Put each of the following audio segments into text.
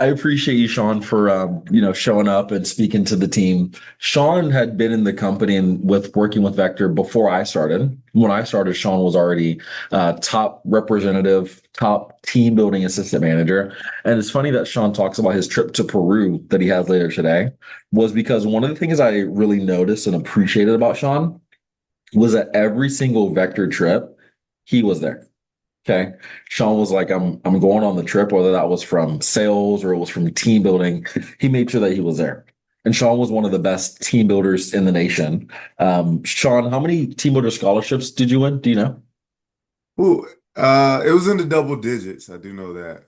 I appreciate you, Shaun, for showing up and speaking to the team. Shaun had been in the company and with working with Vector before I started. When I started, Shaun was already top representative, top team building assistant manager. And it's funny that Shaun talks about his trip to Peru that he has later today, was because one of the things I really noticed and appreciated about Shaun was that every single Vector trip, he was there. Okay. Shaun was like, I'm going on the trip, whether that was from sales or it was from team building. He made sure that he was there. And Shaun was one of the best team builders in the nation. Shaun, how many team builder scholarships did you win? Do you know? Ooh, it was in the double digits. I do know that.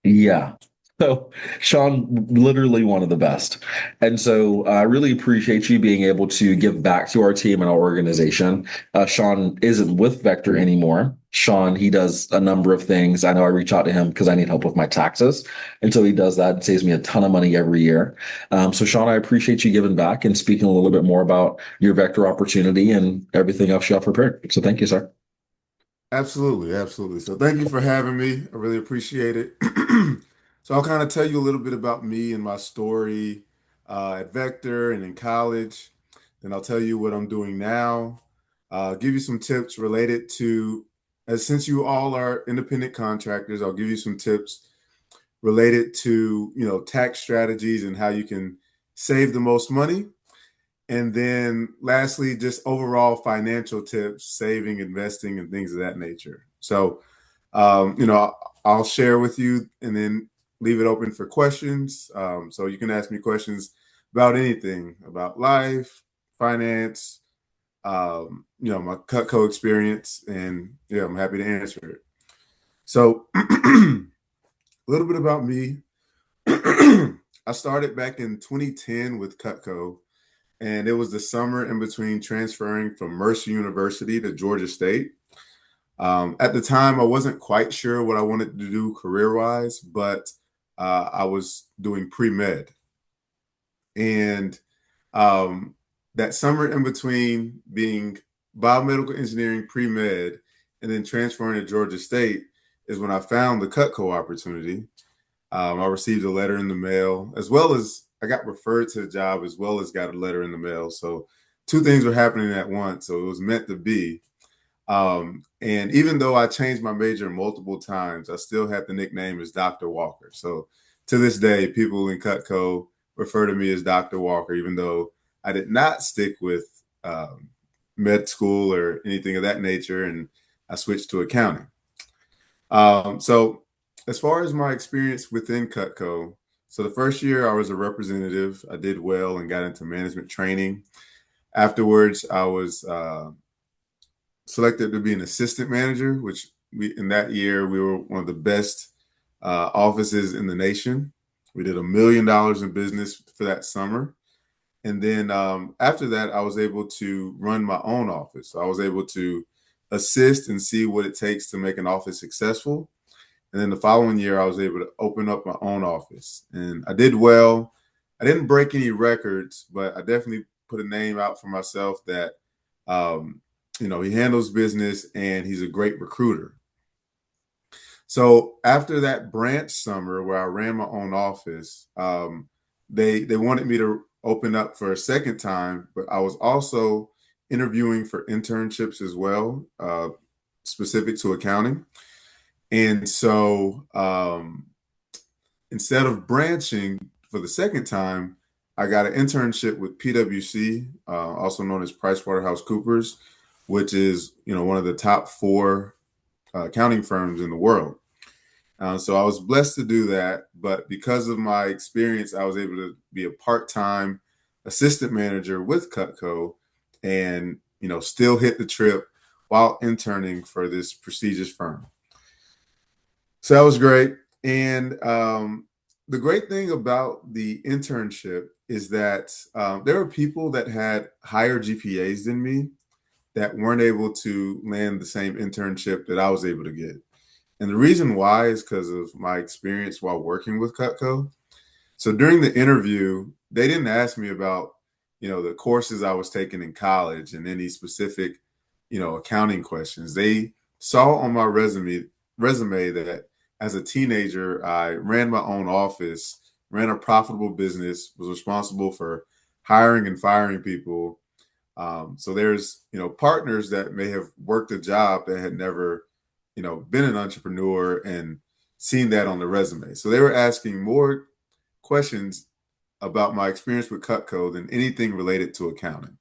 Yeah. So Shaun, literally one of the best. And so I really appreciate you being able to give back to our team and our organization. Shaun isn't with Vector anymore. Shaun, he does a number of things. I know I reach out to him because I need help with my taxes. And so he does that and saves me a ton of money every year. So Shaun, I appreciate you giving back and speaking a little bit more about your Vector opportunity and everything else you have prepared. So thank you, sir. Absolutely, absolutely. So thank you for having me. I really appreciate it. So I'll kind of tell you a little bit about me and my story at Vector and in college. Then I'll tell you what I'm doing now. Give you some tips related to, as since you all are independent contractors, I'll give you some tips related to, tax strategies and how you can save the most money. And then lastly, just overall financial tips, saving, investing, and things of that nature. So, I'll share with you and then leave it open for questions. So you can ask me questions about anything about life, finance, my Cutco experience, and yeah, I'm happy to answer it. So, a little bit about me. I started back in 2010 with Cutco, and it was the summer in between transferring from Mercer University to Georgia State. At the time, I wasn't quite sure what I wanted to do career wise, but I was doing pre med. And um, that summer in between being biomedical engineering pre med and then transferring to Georgia State is when I found the Cutco opportunity. I received a letter in the mail, as well as I got referred to the job, as well as got a letter in the mail. So, two things were happening at once. So, it was meant to be. And even though I changed my major multiple times, I still had the nickname as Dr. Walker. So, to this day, people in Cutco refer to me as Dr. Walker, even though I did not stick with med school or anything of that nature. And I switched to accounting. So as far as my experience within Cutco, so the first year I was a representative, I did well and got into management training. Afterwards, I was selected to be an assistant manager, which we in that year we were one of the best offices in the nation. We did $1 million in business for that summer. And then after that, I was able to run my own office. So I was able to assist and see what it takes to make an office successful. And then the following year, I was able to open up my own office, and I did well. I didn't break any records, but I definitely put a name out for myself that, he handles business and he's a great recruiter. So after that branch summer where I ran my own office, they wanted me to open up for a second time, but I was also interviewing for internships as well, specific to accounting. And so instead of branching for the second time, I got an internship with PwC, also known as PricewaterhouseCoopers, which is one of the top four accounting firms in the world. So I was blessed to do that, but because of my experience, I was able to be a part-time assistant manager with Cutco, and still hit the trip while interning for this prestigious firm. So that was great. And the great thing about the internship is that there were people that had higher GPAs than me that weren't able to land the same internship that I was able to get. And the reason why is because of my experience while working with Cutco. So during the interview, they didn't ask me about, the courses I was taking in college and any specific, accounting questions. They saw on my resume that as a teenager, I ran my own office, ran a profitable business, was responsible for hiring and firing people. So there's, partners that may have worked a job that had never, been an entrepreneur and seen that on the resume. So they were asking more questions about my experience with Cutco than anything related to accounting.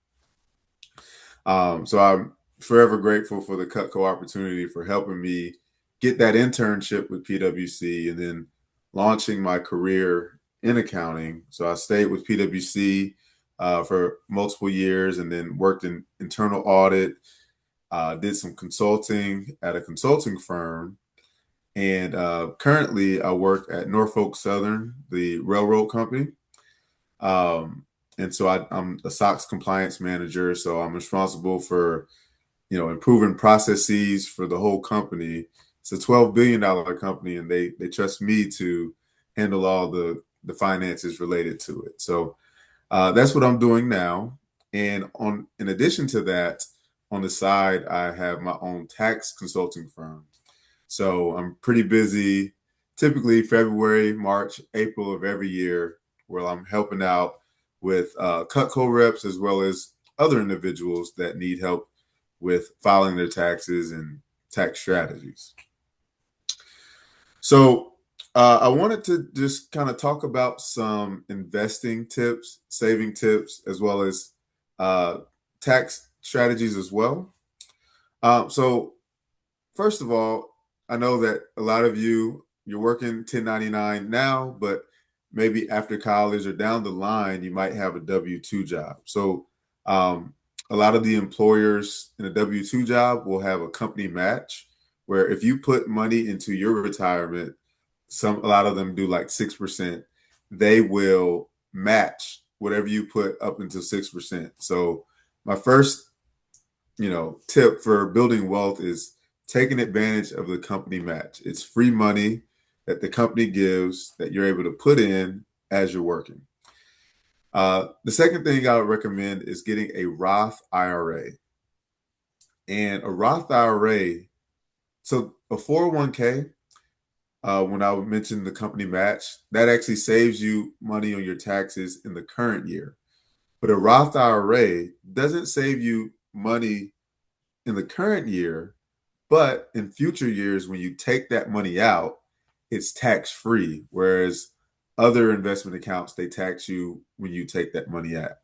So I'm forever grateful for the Cutco opportunity for helping me get that internship with PwC and then launching my career in accounting. So I stayed with PwC for multiple years and then worked in internal audit, did some consulting at a consulting firm. And currently, I work at Norfolk Southern, the railroad company. Um, and so I'm a SOX compliance manager. So I'm responsible for, improving processes for the whole company. It's a $12 billion company, and they trust me to handle all the finances related to it. So that's what I'm doing now. And in addition to that, on the side, I have my own tax consulting firm. So I'm pretty busy, typically February, March, April of every year, where I'm helping out with Cutco reps as well as other individuals that need help with filing their taxes and tax strategies. So I wanted to just kind of talk about some investing tips, saving tips, as well as uh, tax strategies as well. So first of all, I know that a lot of you're working 1099 now, but maybe after college or down the line, you might have a W-2 job. So um, a lot of the employers in a W-2 job will have a company match where if you put money into your retirement, a lot of them do like 6%, they will match whatever you put up until 6%. So my first tip for building wealth is taking advantage of the company match. It's free money that the company gives that you're able to put in as you're working. The second thing I would recommend is getting a Roth IRA. And a Roth IRA, so a 401k, when I would mention the company match, that actually saves you money on your taxes in the current year. But a Roth IRA doesn't save you money in the current year, but in future years, when you take that money out, it's tax free. Whereas other investment accounts, they tax you when you take that money out.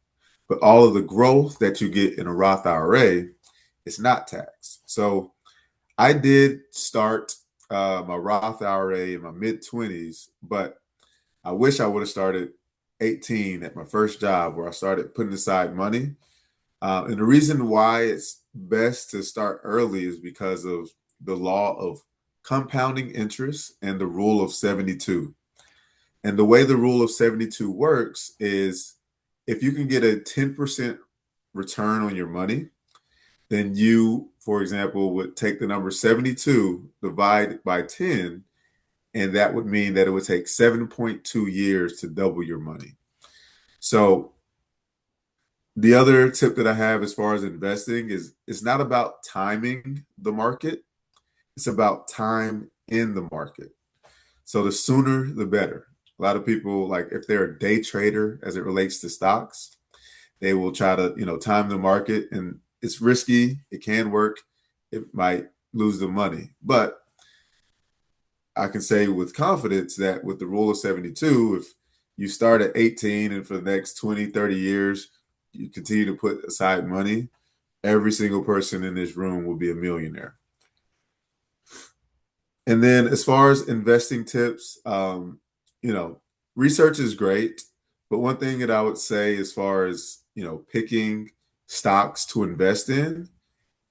But all of the growth that you get in a Roth IRA, it's not taxed. So I did start my Roth IRA in my mid 20s, but I wish I would have started 18 at my first job where I started putting aside money. And the reason why it's best to start early is because of the law of compounding interest and the rule of 72. And the way the rule of 72 works is if you can get a 10% return on your money, then you, for example, would take the number 72, divide by 10, and that would mean that it would take 7.2 years to double your money. So the other tip that I have as far as investing is it's not about timing the market, it's about time in the market. So the sooner the better. A lot of people, like if they're a day trader as it relates to stocks, they will try to, time the market, and it's risky. It can work. It might lose the money. But I can say with confidence that with the rule of 72, if you start at 18 and for the next 20, 30 years, you continue to put aside money, every single person in this room will be a millionaire. And then as far as investing tips, you know, research is great, but one thing that I would say as far as, picking stocks to invest in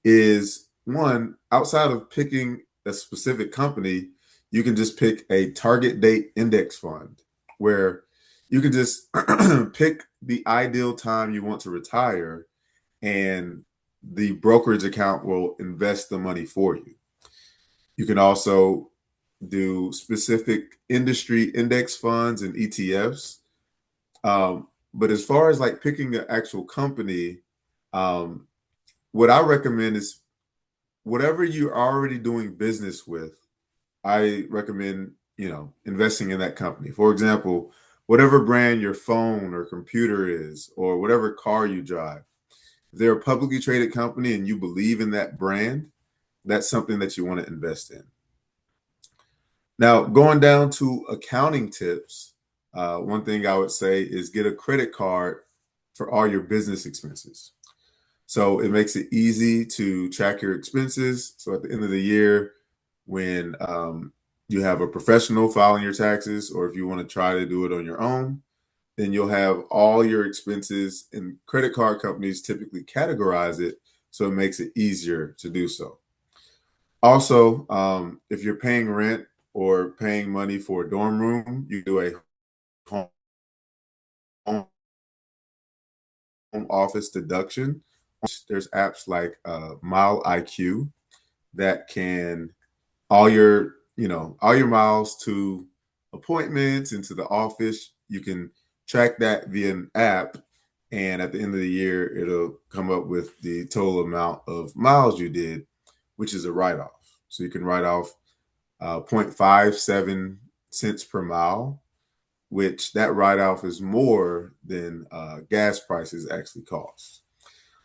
is one, outside of picking a specific company, you can just pick a target date index fund where you can just pick the ideal time you want to retire and the brokerage account will invest the money for you. You can also do specific industry index funds and ETFs. But as far as like picking an actual company, um, what I recommend is whatever you're already doing business with, I recommend, investing in that company. For example, whatever brand your phone or computer is, or whatever car you drive, if they're a publicly traded company and you believe in that brand, that's something that you want to invest in. Now, going down to accounting tips, one thing I would say is get a credit card for all your business expenses. So it makes it easy to track your expenses. So at the end of the year, when you have a professional filing your taxes, or if you want to try to do it on your own, then you'll have all your expenses, and credit card companies typically categorize it so it makes it easier to do so. Also, if you're paying rent or paying money for a dorm room, you do a home office deduction. There's apps like Mile IQ that can all your miles to appointments into the office. You can track that via an app, and at the end of the year, it'll come up with the total amount of miles you did, which is a write-off. So you can write off 0.57 cents per mile, which that write-off is more than gas prices actually cost.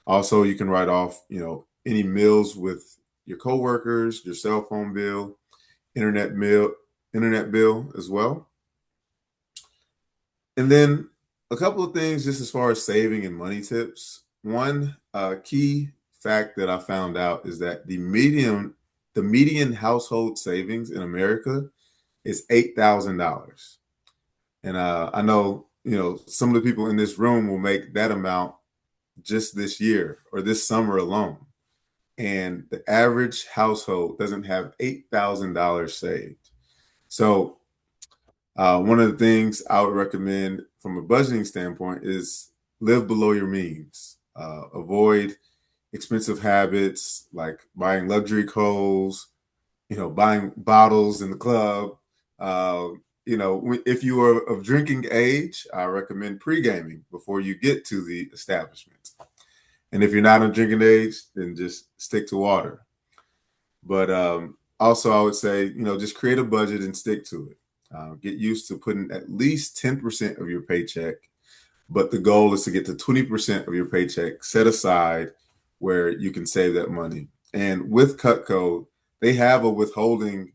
Also, you can write off, any meals with your coworkers, your cell phone bill, internet bill, internet bill as well. And then a couple of things just as far as saving and money tips. One key fact that I found out is that the median household savings in America is $8,000. And I know, some of the people in this room will make that amount just this year or this summer alone. And the average household doesn't have $8,000 saved. So one of the things I would recommend from a budgeting standpoint is live below your means. Avoid expensive habits like buying luxury clothes, buying bottles in the club. Uh, if you are of drinking age, I recommend pre-gaming before you get to the establishment. And if you're not of drinking age, then just stick to water. But also, I would say, just create a budget and stick to it. Get used to putting at least 10% of your paycheck, but the goal is to get to 20% of your paycheck set aside where you can save that money. And with Cutco, they have a withholding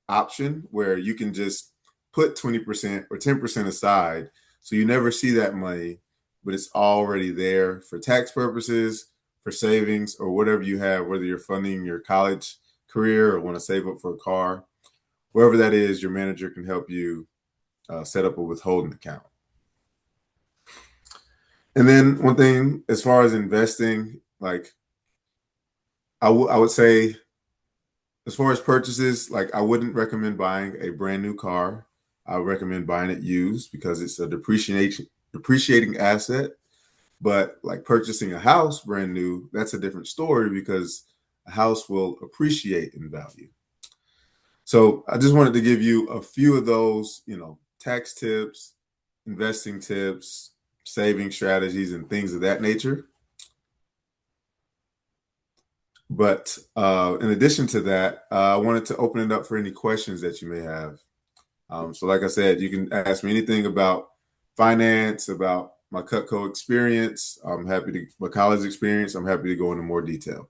option where you can just put 20% or 10% aside. So you never see that money, but it's already there for tax purposes, for savings, or whatever you have, whether you're funding your college career or want to save up for a car. Wherever that is, your manager can help you set up a withholding account. And then one thing, as far as investing, like I would say, as far as purchases, like I wouldn't recommend buying a brand new car. I would recommend buying it used because it's a depreciating asset. But like purchasing a house brand new, that's a different story because a house will appreciate in value. So I just wanted to give you a few of those, tax tips, investing tips, saving strategies, and things of that nature. But in addition to that, I wanted to open it up for any questions that you may have. So, like I said, you can ask me anything about finance, about my Cutco experience. My college experience. I'm happy to go into more detail.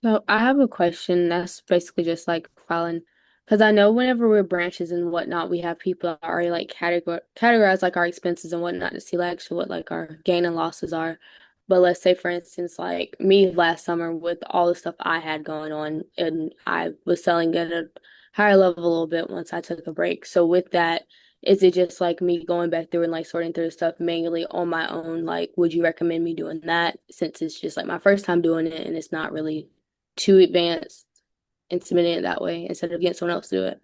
So I have a question that's basically just like following, because I know whenever we're branches and whatnot, we have people that already like categorize like our expenses and whatnot to see like actually what like our gain and losses are. But let's say for instance, like me last summer with all the stuff I had going on, and I was selling at a higher level a little bit once I took a break. So with that, is it just like me going back through and like sorting through the stuff manually on my own? Like, would you recommend me doing that since it's just like my first time doing it and it's not really too advanced and submitting it that way instead of getting someone else to do it?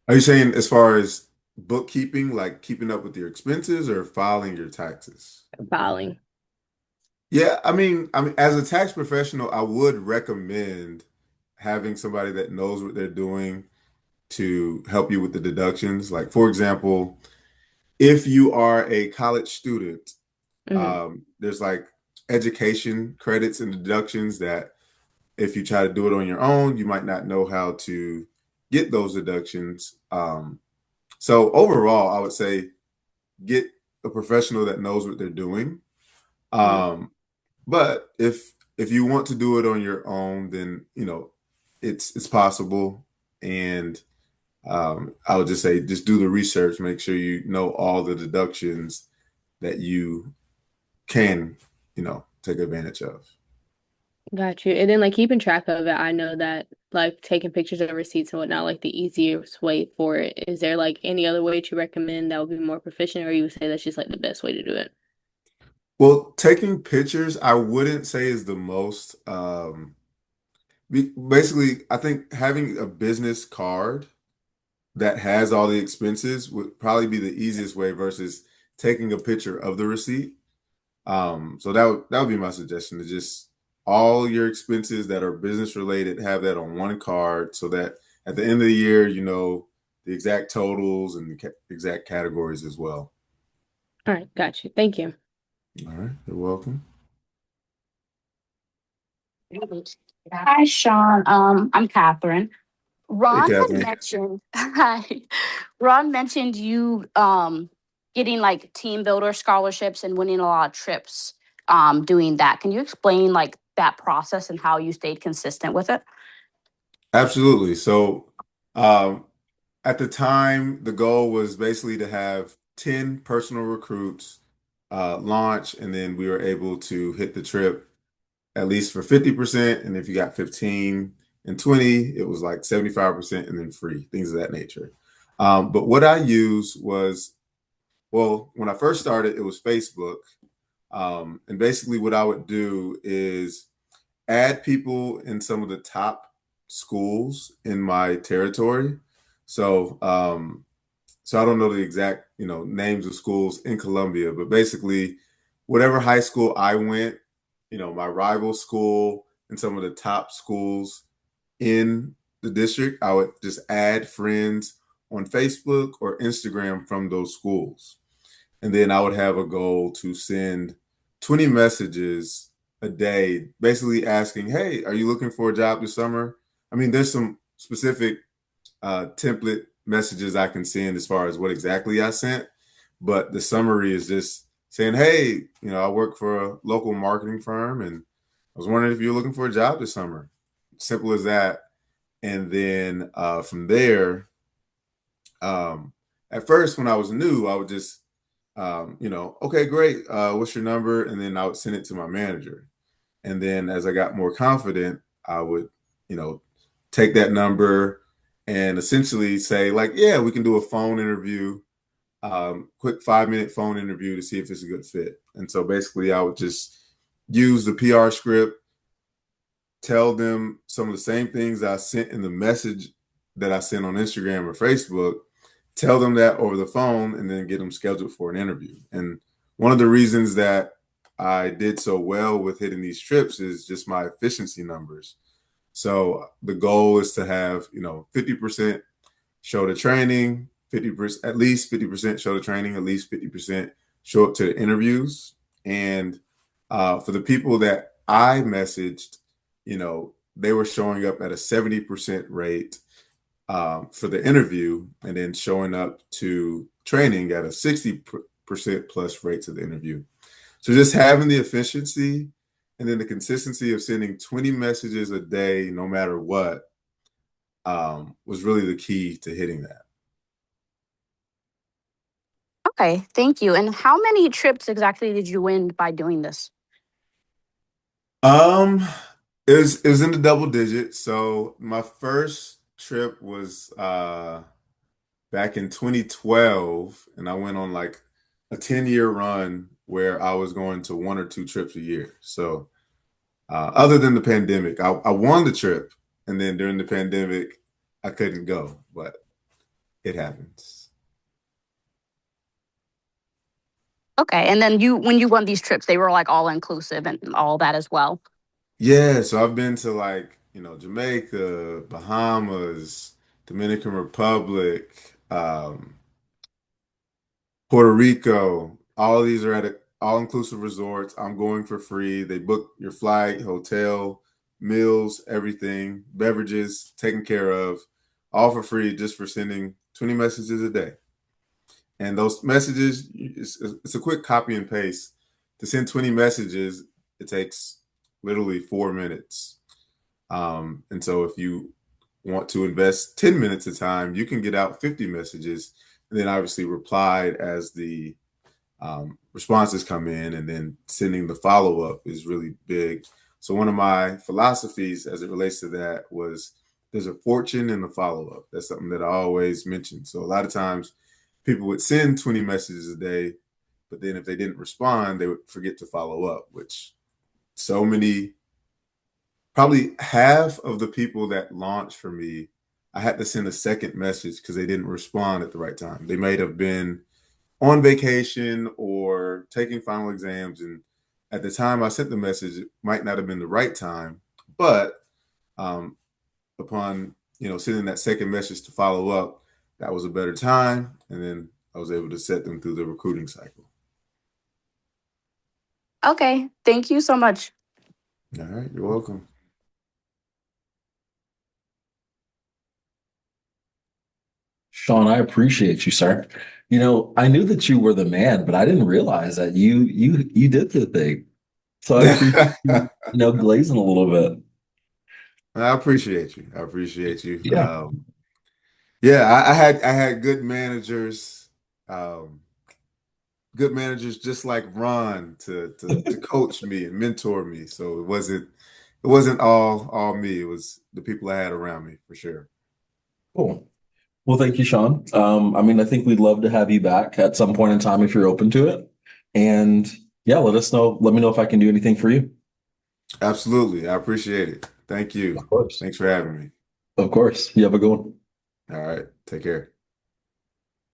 Are you saying as far as bookkeeping, like keeping up with your expenses, or filing your taxes? Filing. Yeah, I mean, as a tax professional, I would recommend having somebody that knows what they're doing to help you with the deductions. Like, for example, if you are a college student Hmm. There's like education credits and deductions that if you try to do it on your own, you might not know how to get those deductions. So overall, I would say get a professional that knows what they're doing. Hmm. Um, but if you want to do it on your own, then it's possible. And I would just say just do the research, make sure you know all the deductions that you can, take advantage of. Got you. And then like keeping track of it, I know that like taking pictures of receipts and whatnot, like the easiest way for it. Is there like any other way to recommend that would be more proficient, or you would say that's just like the best way to do it? Well, taking pictures, I wouldn't say is the most. Basically, I think having a business card that has all the expenses would probably be the easiest way versus taking a picture of the receipt. So that would be my suggestion to just all your expenses that are business related, have that on one card so that at the end of the year, you know the exact totals and the exact categories as well. All right, got you. Thank you. All right, you're welcome. Hi, Sean. I'm Catherine. Hey, Ron had Catherine. mentioned, hi. Ron mentioned you getting like team builder scholarships and winning a lot of trips doing that. Can you explain like that process and how you stayed consistent with it? Absolutely. So, um, at the time, the goal was basically to have 10 personal recruits launch, and then we were able to hit the trip at least for 50%. And if you got 15 and 20, it was like 75% and then free, things of that nature. But what I used was, well, when I first started, it was Facebook. And basically, what I would do is add people in some of the top schools in my territory. So, so I don't know the exact, names of schools in Columbia, but basically, whatever high school I went, my rival school and some of the top schools in the district, I would just add friends on Facebook or Instagram from those schools. And then I would have a goal to send 20 messages a day, basically asking, hey, are you looking for a job this summer? I mean, there's some specific template messages I can send as far as what exactly I sent, but the summary is just saying, hey, I work for a local marketing firm and I was wondering if you're looking for a job this summer. Simple as that. And then from there, um, at first, when I was new, I would just, okay, great. What's your number? And then I would send it to my manager. And then as I got more confident, I would, you know, take that number and essentially say, like, yeah, we can do a phone interview, quick 5-minute phone interview to see if it's a good fit. And so basically, I would just use the PR script, tell them some of the same things I sent in the message that I sent on Instagram or Facebook, tell them that over the phone, and then get them scheduled for an interview. And one of the reasons that I did so well with hitting these trips is just my efficiency numbers. So the goal is to have, 50% show the training, 50%, at least 50% show the training, at least 50% show up to the interviews. And for the people that I messaged, they were showing up at a 70% rate for the interview and then showing up to training at a 60% plus rate to the interview. So just having the efficiency and then the consistency of sending 20 messages a day, no matter what, was really the key to hitting that. Okay, thank you. And how many trips exactly did you win by doing this? Um, it was in the double digits. So my first trip was back in 2012, and I went on like a 10-year run where I was going to one or two trips a year. So other than the pandemic, I won the trip, and then during the pandemic, I couldn't go, but it happens. Okay, and then when you won these trips, they were like all inclusive and all that as well. Yeah, so I've been to like, Jamaica, Bahamas, Dominican Republic, Puerto Rico. All of these are all-inclusive resorts. I'm going for free. They book your flight, hotel, meals, everything, beverages taken care of, all for free just for sending 20 messages a day. And those messages, it's a quick copy and paste. To send 20 messages, it takes literally 4 minutes. And so if you want to invest 10 minutes of time, you can get out 50 messages and then obviously replied as the responses come in, and then sending the follow-up is really big. So one of my philosophies as it relates to that was there's a fortune in the follow-up. That's something that I always mention. So a lot of times people would send 20 messages a day, but then if they didn't respond, they would forget to follow up, which so many, probably half of the people that launched for me, I had to send a second message because they didn't respond at the right time. They might have been on vacation or taking final exams, and at the time I sent the message, it might not have been the right time, but um, upon sending that second message to follow up, that was a better time, and then I was able to set them through the recruiting cycle. Okay, thank you so much. All right, you're welcome. Shaun, I appreciate you, sir. I knew that you were the man, but I didn't realize that you did the thing. So I appreciate you, glazing a little bit. I appreciate you. I appreciate you. Yeah. Yeah, I had good managers just like Ron to coach me and mentor me. So it wasn't all me. It was the people I had around me for sure. Cool. Well, thank you, Shaun. I think we'd love to have you back at some point in time if you're open to it. And yeah, let us know. Let me know if I can do anything for you. Absolutely. I appreciate it. Thank Of you. course. Thanks for having me. Of course. You have a good one. All right. Take care.